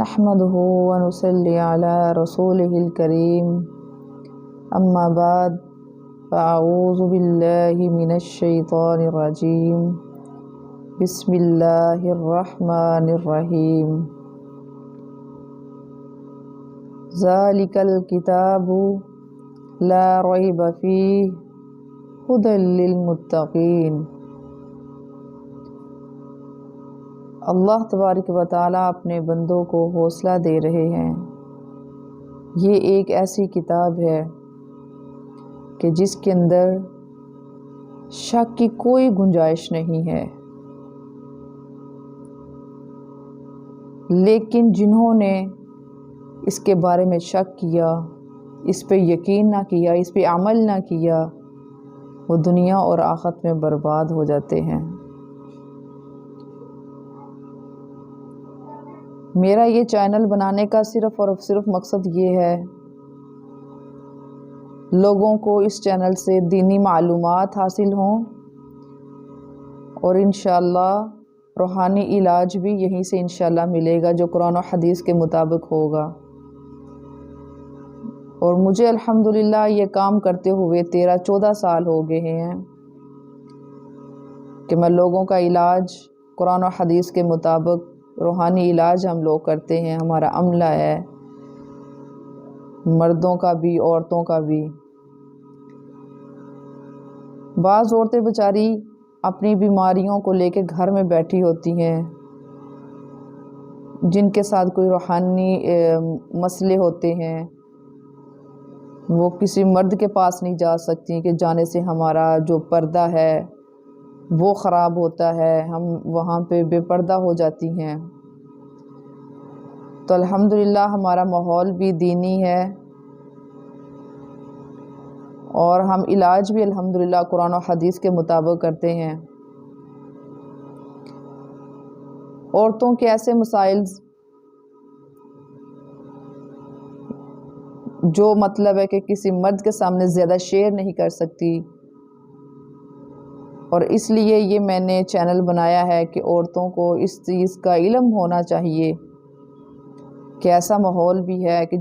नहमदुहु व नुसल्ली अला रसूलिहिल करीम अम्मा बाद फ़अऊज़ु बिल्लाहि मिनश शैतानिर रजीम बिस्मिल्लाहिर रहमानिर रहीम ज़ालिकल किताबु ला रैब फ़ीहि हुदल लिल मुत्तक़ीन। अल्लाह तबारक व तआला अपने बंदों को हौसला दे रहे हैं। ये एक ऐसी किताब है कि जिसके अंदर शक की कोई गुंजाइश नहीं है, लेकिन जिन्होंने इसके बारे में शक किया, इस पे यकीन ना किया, इस पे अमल ना किया, वो दुनिया और आखिरत में बर्बाद हो जाते हैं। मेरा ये चैनल बनाने का सिर्फ़ और सिर्फ मकसद ये है, लोगों को इस चैनल से दीनी मालूमात हासिल हों और इंशाअल्लाह रूहानी इलाज भी यहीं से इंशाअल्लाह मिलेगा, जो कुरान और हदीस के मुताबिक होगा। और मुझे अल्हम्दुलिल्लाह ये काम करते हुए 13-14 साल हो गए हैं कि मैं लोगों का इलाज कुरान और हदीस के मुताबिक रूहानी इलाज हम लोग करते हैं। हमारा अमला है, मर्दों का भी औरतों का भी। बाज़ औरतें बेचारी अपनी बीमारियों को लेके घर में बैठी होती हैं, जिनके साथ कोई रूहानी मसले होते हैं, वो किसी मर्द के पास नहीं जा सकती कि जाने से हमारा जो पर्दा है वो ख़राब होता है, हम वहाँ पे बेपर्दा हो जाती हैं। तो अल्हम्दुलिल्लाह हमारा माहौल भी दीनी है और हम इलाज भी अल्हम्दुलिल्लाह कुरान और हदीस के मुताबिक करते हैं। औरतों के ऐसे मसाइल जो मतलब है कि किसी मर्द के सामने ज़्यादा शेयर नहीं कर सकती, और इसलिए ये मैंने चैनल बनाया है कि औरतों को इस चीज़ का इल्म होना चाहिए कि ऐसा माहौल भी है कि